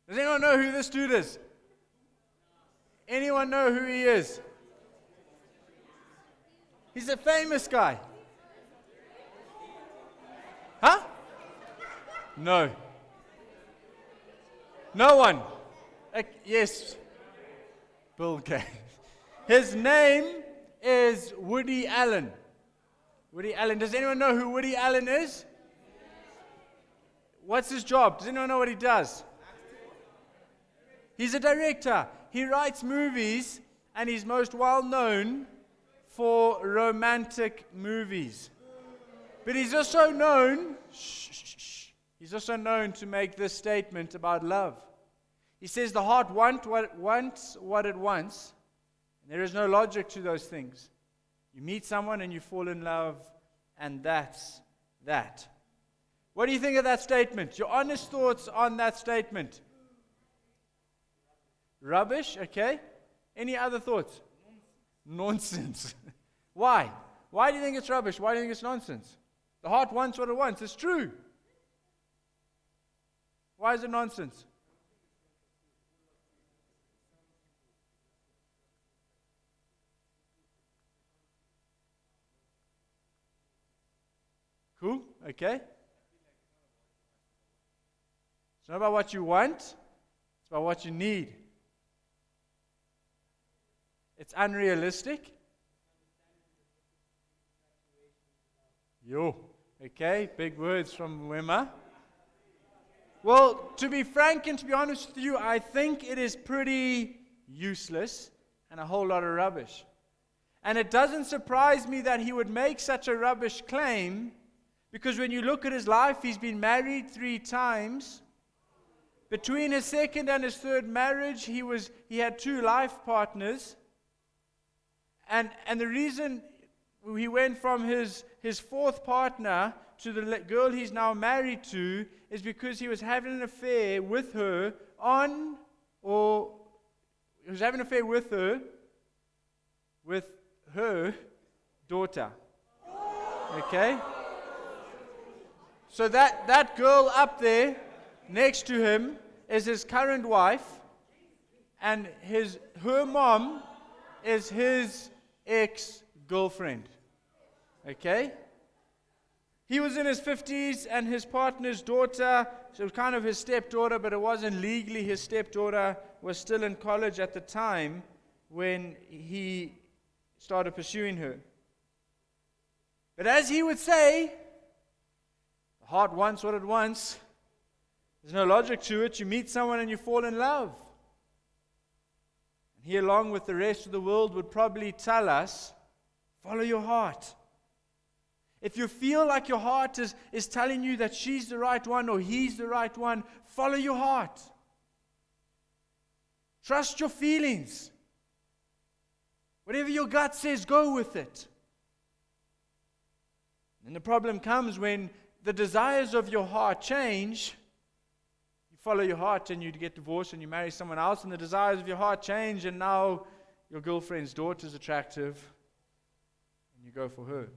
Does anyone know who this dude is? Anyone know who he is? He's a famous guy. Huh? No. No one. Yes. Bill Gates. His name is Woody Allen. Woody Allen. Does anyone know who Woody Allen is? What's his job? Does anyone know what he does? He's a director. He writes movies, and he's most well known for romantic movies. But he's also known, he's also known to make this statement about love. He says the heart wants what it wants, and there is no logic to those things. You meet someone and you fall in love, and that's that. What do you think of that statement? Your honest thoughts on that statement? Rubbish, okay. Any other thoughts? Nonsense. Why? Why do you think it's rubbish? Why do you think it's nonsense? The heart wants what it wants. It's true. Why is it nonsense? Cool, okay. It's not about what you want, it's about what you need. It's unrealistic. Yo, okay, big words from Wimmer. Well, to be frank and to be honest with you, I think it is pretty useless and a whole lot of rubbish. And it doesn't surprise me that he would make such a rubbish claim, because when you look at his life, he's been married 3 times. Between his second and his third marriage, he had 2 life partners. And the reason he went from his 4th partner to the girl he's now married to is because he was having an affair with her with her daughter. Okay? So that girl up there next to him is his current wife, and her mom is his ex-girlfriend. Okay? He was in his 50s, and his partner's daughter, she was kind of his stepdaughter, but it wasn't legally his stepdaughter, was still in college at the time when he started pursuing her. But as he would say, the heart wants what it wants. There's no logic to it. You meet someone and you fall in love. And he, along with the rest of the world, would probably tell us, follow your heart. If you feel like your heart is telling you that she's the right one or he's the right one, follow your heart. Trust your feelings. Whatever your gut says, go with it. And the problem comes when the desires of your heart change. You follow your heart and you get divorced and you marry someone else, and the desires of your heart change, and now your girlfriend's daughter is attractive and you go for her.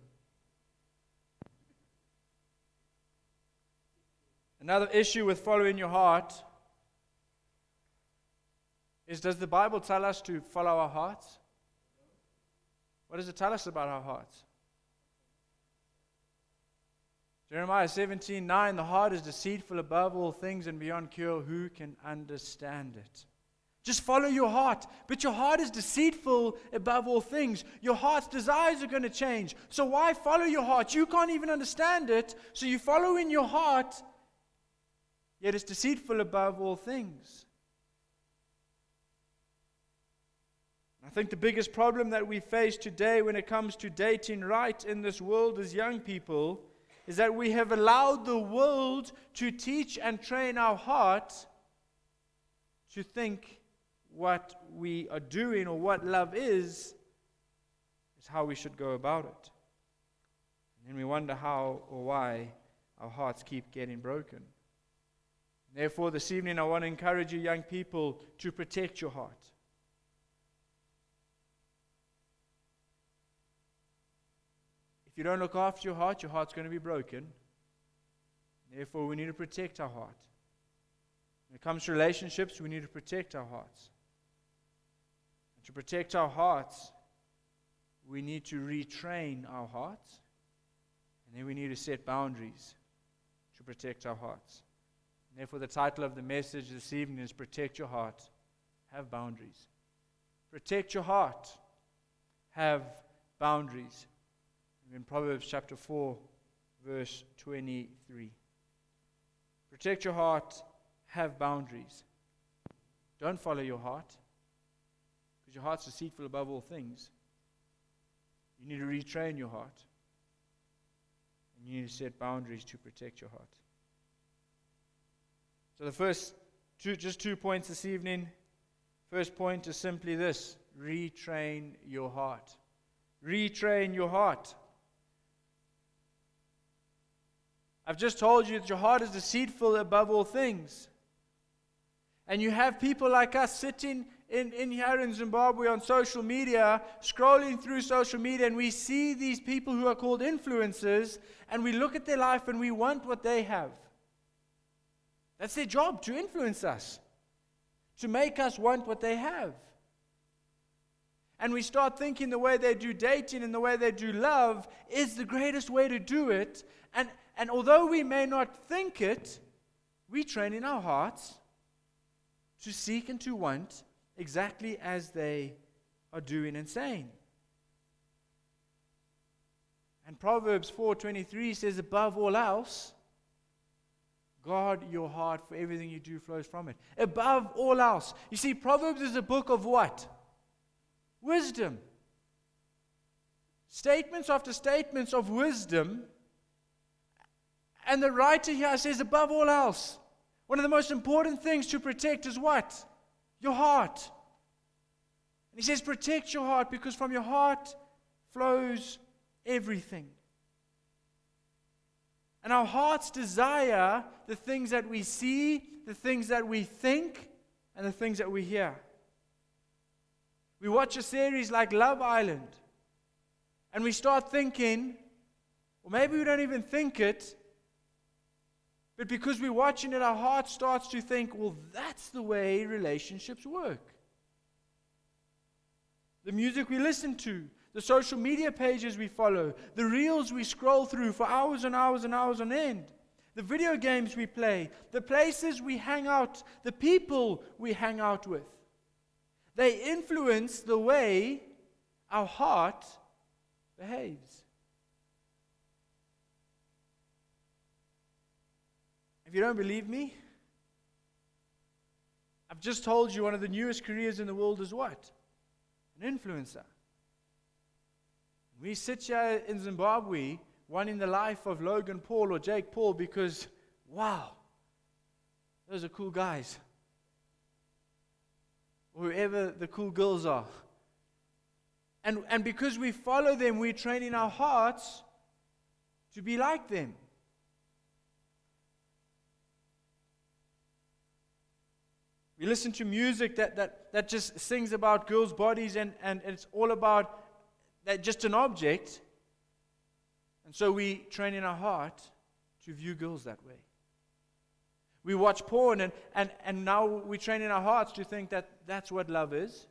Another issue with following your heart is, does the Bible tell us to follow our hearts? What does it tell us about our hearts? Jeremiah 17:9, the heart is deceitful above all things and beyond cure. Who can understand it? Just follow your heart. But your heart is deceitful above all things. Your heart's desires are going to change. So why follow your heart? You can't even understand it. So you follow in your heart, yet it's deceitful above all things. I think the biggest problem that we face today when it comes to dating right in this world as young people is that we have allowed the world to teach and train our heart to think what we are doing or what love is how we should go about it. And then we wonder how or why our hearts keep getting broken. Therefore, this evening I want to encourage you young people to protect your heart. If you don't look after your heart's going to be broken. Therefore, we need to protect our heart. When it comes to relationships, we need to protect our hearts. And to protect our hearts, we need to retrain our hearts. And then we need to set boundaries to protect our hearts. And therefore, the title of the message this evening is Protect Your Heart, Have Boundaries. Protect your heart, have boundaries. In Proverbs chapter 4, verse 23. Protect your heart, have boundaries. Don't follow your heart, because your heart's deceitful above all things. You need to retrain your heart. And you need to set boundaries to protect your heart. So the first just 2 points this evening. First point is simply this: retrain your heart. Retrain your heart. I've just told you that your heart is deceitful above all things. And you have people like us sitting in here in Zimbabwe on social media, scrolling through social media, and we see these people who are called influencers, and we look at their life and we want what they have. That's their job, to influence us, to make us want what they have. And we start thinking the way they do dating and the way they do love is the greatest way to do it. And although we may not think it, we train in our hearts to seek and to want exactly as they are doing and saying. And Proverbs 4:23 says, above all else, guard your heart, for everything you do flows from it. Above all else. You see, Proverbs is a book of what? Wisdom. Statements after statements of wisdom. And the writer here says, above all else, one of the most important things to protect is what? Your heart. And he says, protect your heart, because from your heart flows everything. And our hearts desire the things that we see, the things that we think, and the things that we hear. We watch a series like Love Island, and we start thinking, or maybe we don't even think it, but because we're watching it, our heart starts to think, well, that's the way relationships work. The music we listen to, the social media pages we follow, the reels we scroll through for hours and hours and hours on end, the video games we play, the places we hang out, the people we hang out with. They influence the way our heart behaves. If you don't believe me, I've just told you one of the newest careers in the world is what? An influencer. We sit here in Zimbabwe wanting the life of Logan Paul or Jake Paul because, wow, those are cool guys. Or whoever the cool girls are. And because we follow them, we're training our hearts to be like them. We listen to music that just sings about girls' bodies and it's all about that, just an object. And so we train in our heart to view girls that way. We watch porn and now we train in our hearts to think that that's what love is.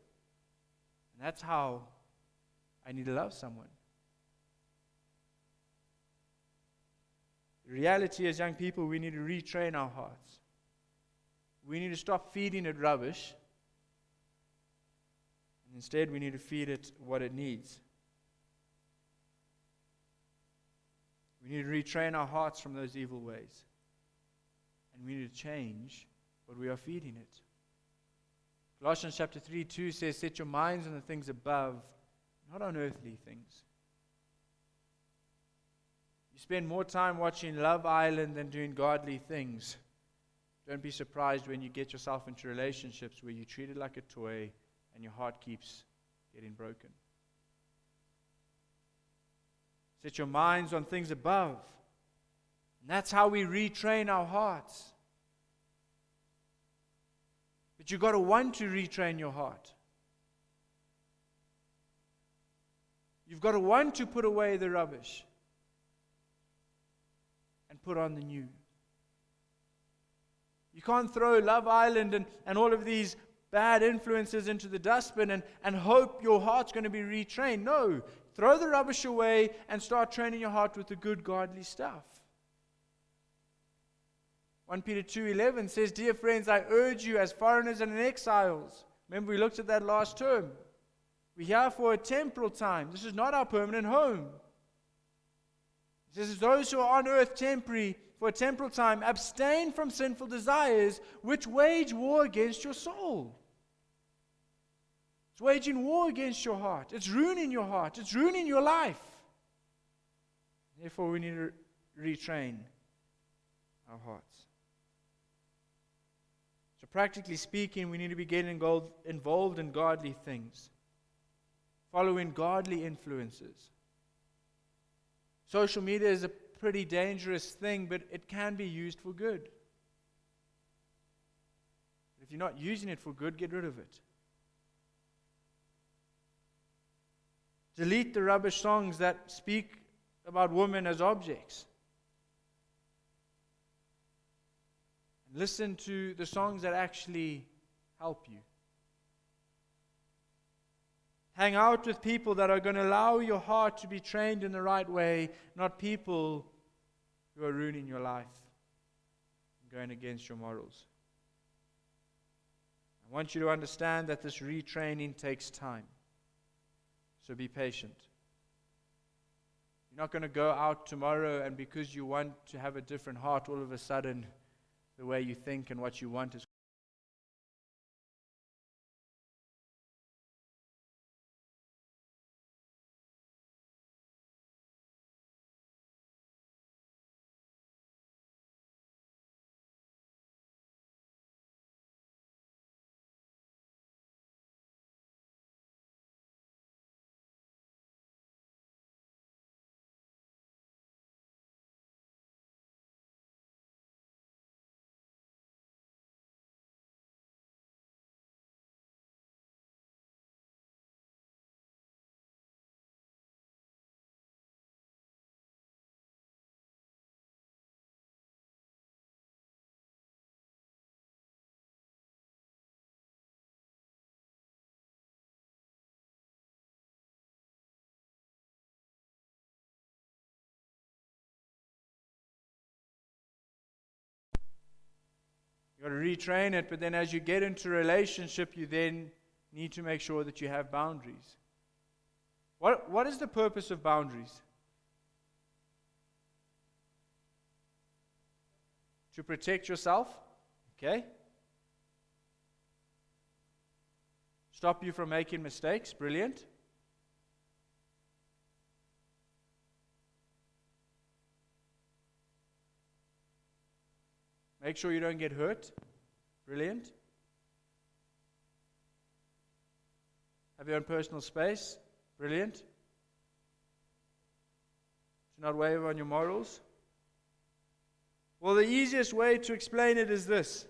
And that's how I need to love someone. The reality is, young people, we need to retrain our hearts. We need to stop feeding it rubbish. And instead, we need to feed it what it needs. We need to retrain our hearts from those evil ways. And we need to change what we are feeding it. Colossians chapter 3:2 says, set your minds on the things above, not on earthly things. You spend more time watching Love Island than doing godly things. Don't be surprised when you get yourself into relationships where you treat it like a toy and your heart keeps getting broken. Set your minds on things above. And that's how we retrain our hearts. But you've got to want to retrain your heart. You've got to want to put away the rubbish and put on the new. You can't throw Love Island and all of these bad influences into the dustbin and hope your heart's going to be retrained. No. Throw the rubbish away and start training your heart with the good, godly stuff. 1 Peter 2:11 says, "Dear friends, I urge you as foreigners and exiles." Remember, we looked at that last term. We're here for a temporal time. This is not our permanent home. It says, "Those who are on earth temporary, for a temporal time, abstain from sinful desires, which wage war against your soul." It's waging war against your heart. It's ruining your heart. It's ruining your life. Therefore, we need to retrain our hearts. So practically speaking, we need to be getting involved in godly things, following godly influences. Social media is a pretty dangerous thing, but it can be used for good. If you're not using it for good, get rid of it. Delete the rubbish songs that speak about women as objects. Listen to the songs that actually help you. Hang out with people that are going to allow your heart to be trained in the right way, not people who are ruining your life and going against your morals. I want you to understand that this retraining takes time. So be patient. You're not going to go out tomorrow and because you want to have a different heart, all of a sudden the way you think and what you want is you've got to retrain it, but then as you get into a relationship, you then need to make sure that you have boundaries. What is the purpose of boundaries? To protect yourself, okay? Stop you from making mistakes, brilliant. Make sure you don't get hurt. Brilliant. Have your own personal space. Brilliant. Do not waver on your morals. Well, the easiest way to explain it is this.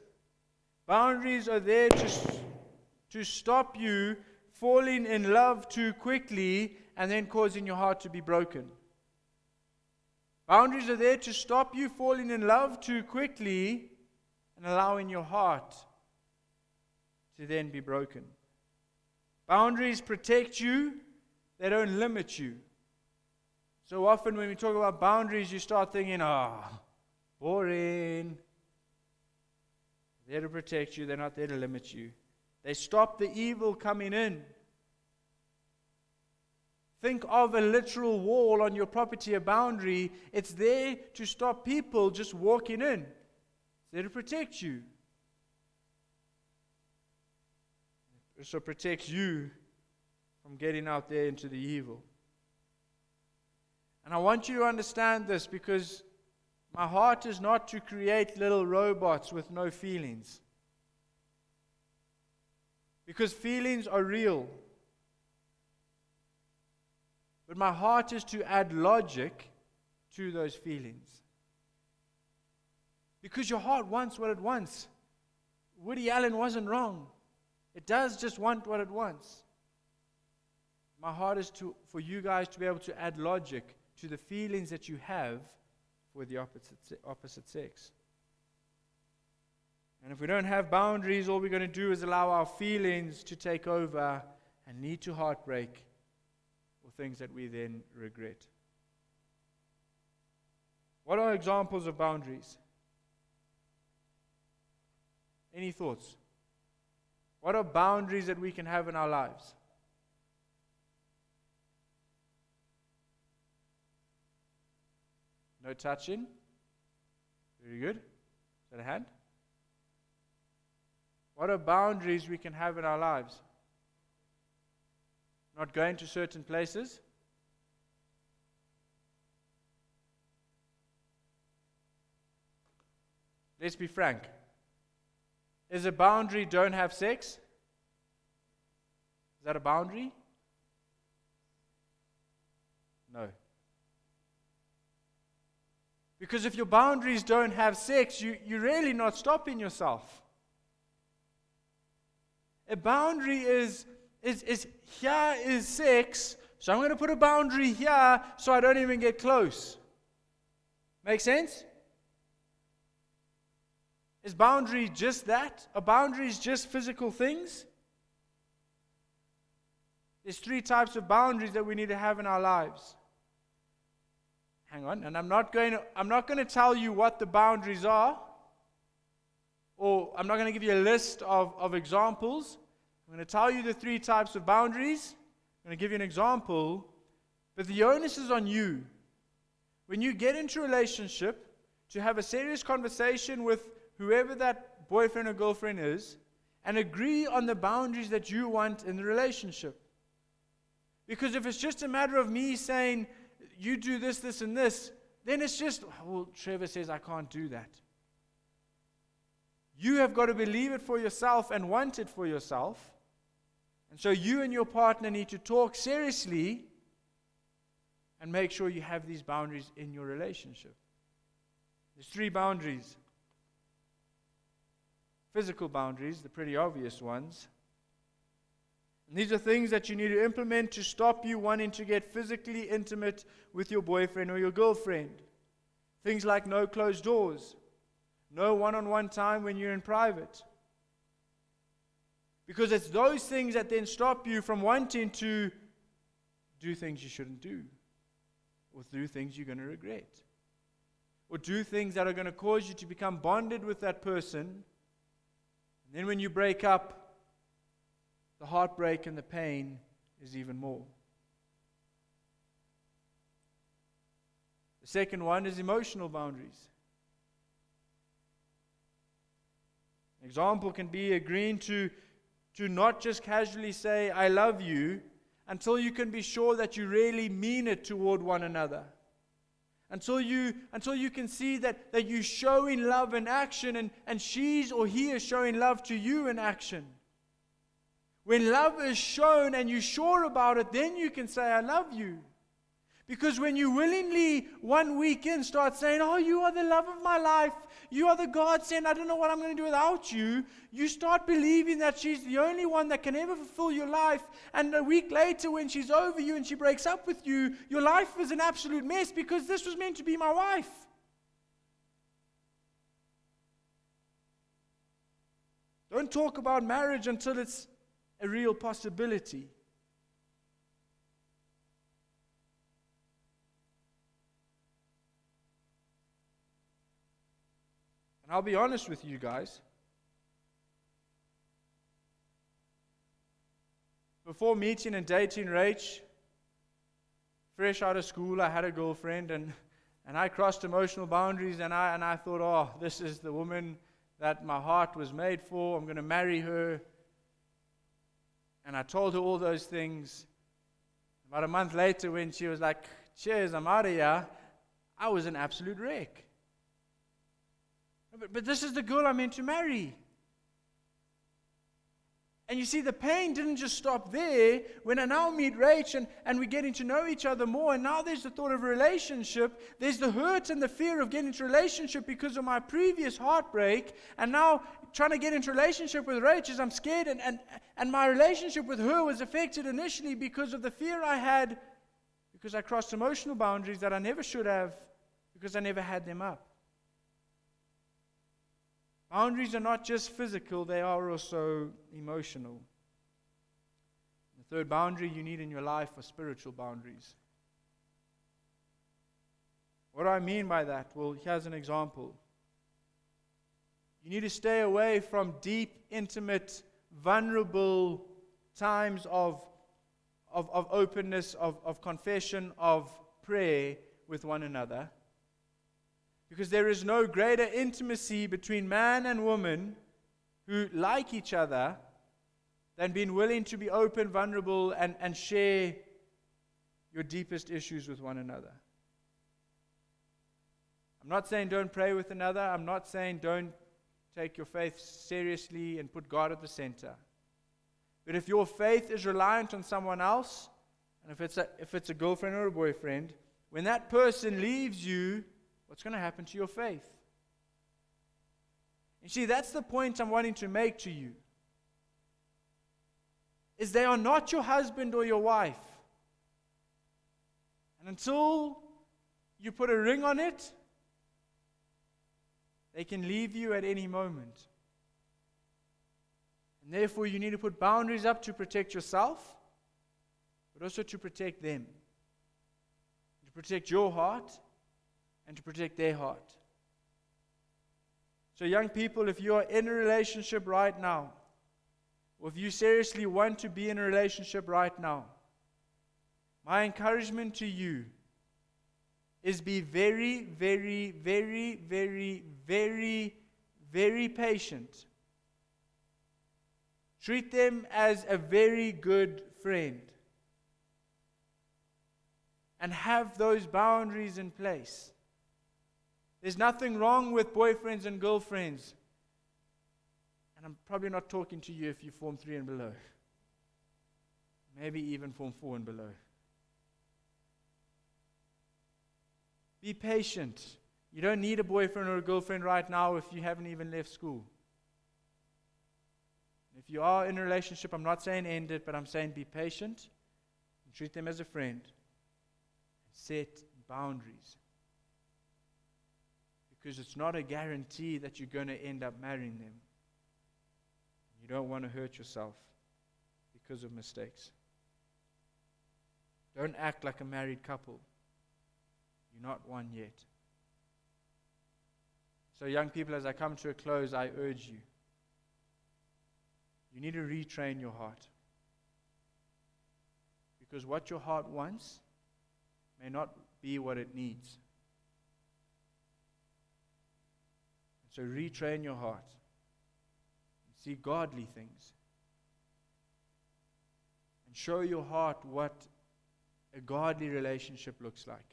Boundaries are there to stop you falling in love too quickly and then causing your heart to be broken. Boundaries are there to stop you falling in love too quickly and allowing your heart to then be broken. Boundaries protect you, they don't limit you. So often when we talk about boundaries, you start thinking, boring. They're there to protect you, they're not there to limit you. They stop the evil coming in. Think of a literal wall on your property, a boundary. It's there to stop people just walking in. It's there to protect you. It also protects you from getting out there into the evil. And I want you to understand this because my heart is not to create little robots with no feelings. Because feelings are real. But my heart is to add logic to those feelings. Because your heart wants what it wants. Woody Allen wasn't wrong. It does just want what it wants. My heart is for you guys to be able to add logic to the feelings that you have for the opposite sex. And if we don't have boundaries, all we're going to do is allow our feelings to take over and lead to heartbreak or things that we then regret. What are examples of boundaries? Any thoughts? What are boundaries that we can have in our lives? No touching? Very good. Is that a hand? What are boundaries we can have in our lives? Not going to certain places? Let's be frank. Is a boundary don't have sex? Is that a boundary? No. Because if your boundaries don't have sex, you're really not stopping yourself. A boundary is here is sex, so I'm going to put a boundary here so I don't even get close. Make sense? Is boundary just that? Are boundaries just physical things? There's 3 types of boundaries that we need to have in our lives. Hang on, and I'm not going to tell you what the boundaries are, or I'm not going to give you a list of examples. I'm going to tell you the 3 types of boundaries. I'm going to give you an example, but the onus is on you. When you get into a relationship, to have a serious conversation with whoever that boyfriend or girlfriend is, and agree on the boundaries that you want in the relationship. Because if it's just a matter of me saying, you do this, this, and this, then it's just, well, Trevor says I can't do that. You have got to believe it for yourself and want it for yourself. And so you and your partner need to talk seriously and make sure you have these boundaries in your relationship. There's 3 boundaries. Physical boundaries, the pretty obvious ones. And these are things that you need to implement to stop you wanting to get physically intimate with your boyfriend or your girlfriend. Things like no closed doors, no one-on-one time when you're in private. Because it's those things that then stop you from wanting to do things you shouldn't do, or do things you're going to regret, or do things that are going to cause you to become bonded with that person. And then when you break up, the heartbreak and the pain is even more. The second one is emotional boundaries. An example can be agreeing to not just casually say, I love you, until you can be sure that you really mean it toward one another. Until you can see that you're showing love in action, and she's or he is showing love to you in action. When love is shown and you're sure about it, then you can say, I love you. Because when you willingly, 1 week in, start saying, oh, you are the love of my life, you are the godsend, I don't know what I'm going to do without you, you start believing that she's the only one that can ever fulfill your life. And a week later, when she's over you and she breaks up with you, your life is an absolute mess because this was meant to be my wife. Don't talk about marriage until it's a real possibility. And I'll be honest with you guys. Before meeting and dating Rach, fresh out of school, I had a girlfriend, and I crossed emotional boundaries, and I thought, oh, this is the woman that my heart was made for. I'm going to marry her. And I told her all those things. About a month later, when she was like, cheers, I'm out of here, I was an absolute wreck. But this is the girl I'm meant to marry. And you see, the pain didn't just stop there. When I now meet Rach and we're getting to know each other more, and now there's the thought of a relationship, there's the hurt and the fear of getting into a relationship because of my previous heartbreak, and now trying to get into a relationship with Rach is I'm scared, and my relationship with her was affected initially because of the fear I had, because I crossed emotional boundaries that I never should have, because I never had them up. Boundaries are not just physical, they are also emotional. The third boundary you need in your life are spiritual boundaries. What do I mean by that? Well, here's an example. You need to stay away from deep, intimate, vulnerable times of openness, of confession, of prayer with one another. Because there is no greater intimacy between man and woman who like each other than being willing to be open, vulnerable, and share your deepest issues with one another. I'm not saying don't pray with another. I'm not saying don't take your faith seriously and put God at the center. But if your faith is reliant on someone else, and if it's a girlfriend or a boyfriend, when that person leaves you, what's going to happen to your faith? You see, that's the point I'm wanting to make to you. Is they are not your husband or your wife. And until you put a ring on it, they can leave you at any moment. And therefore, you need to put boundaries up to protect yourself, but also to protect them. To protect your heart, and to protect their heart. So young people, if you are in a relationship right now, or if you seriously want to be in a relationship right now, my encouragement to you is be very, very, very, very, very, very patient. Treat them as a very good friend. And have those boundaries in place. There's nothing wrong with boyfriends and girlfriends. And I'm probably not talking to you if you Form 3 and below. Maybe even Form 4 and below. Be patient. You don't need a boyfriend or a girlfriend right now if you haven't even left school. If you are in a relationship, I'm not saying end it, but I'm saying be patient and treat them as a friend. Set boundaries. Because it's not a guarantee that you're going to end up marrying them. You don't want to hurt yourself because of mistakes. Don't act like a married couple. You're not one yet. So young people, as I come to a close, I urge you. You need to retrain your heart. Because what your heart wants may not be what it needs. So retrain your heart. And see godly things. And show your heart what a godly relationship looks like.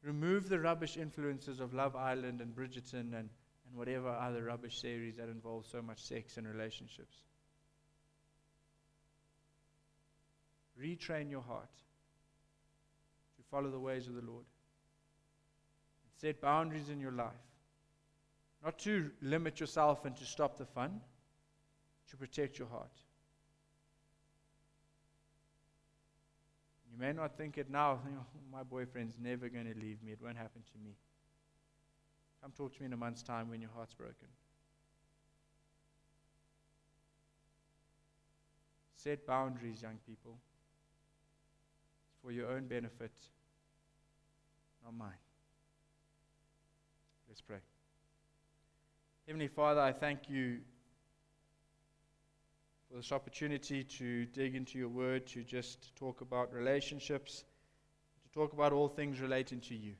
Remove the rubbish influences of Love Island and Bridgerton and whatever other rubbish series that involve so much sex and relationships. Retrain your heart to follow the ways of the Lord. And set boundaries in your life. Not to limit yourself and to stop the fun, to protect your heart. You may not think it now, my boyfriend's never going to leave me, it won't happen to me. Come talk to me in a month's time when your heart's broken. Set boundaries, young people. It's for your own benefit, not mine. Let's pray. Heavenly Father, I thank you for this opportunity to dig into your word, to just talk about relationships, to talk about all things relating to you.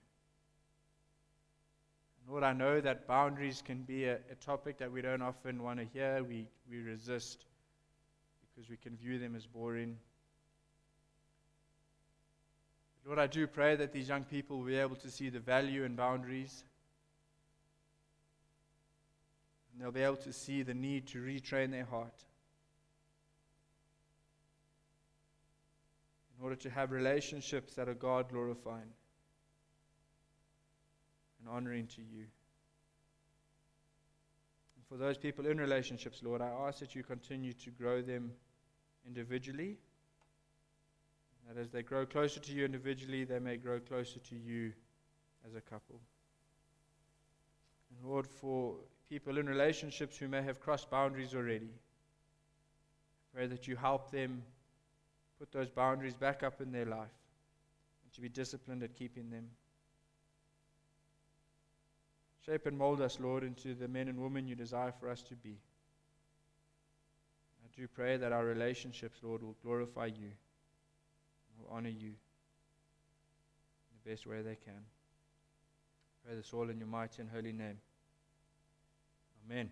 And Lord, I know that boundaries can be a topic that we don't often want to hear. We resist because we can view them as boring. But Lord, I do pray that these young people will be able to see the value in boundaries. And they'll be able to see the need to retrain their heart in order to have relationships that are God-glorifying and honoring to you. And for those people in relationships, Lord, I ask that you continue to grow them individually, that as they grow closer to you individually, they may grow closer to you as a couple. And Lord, for people in relationships who may have crossed boundaries already. Pray that you help them put those boundaries back up in their life and to be disciplined at keeping them. Shape and mold us, Lord, into the men and women you desire for us to be. I do pray that our relationships, Lord, will glorify you, will honor you in the best way they can. Pray this all in your mighty and holy name. Amen.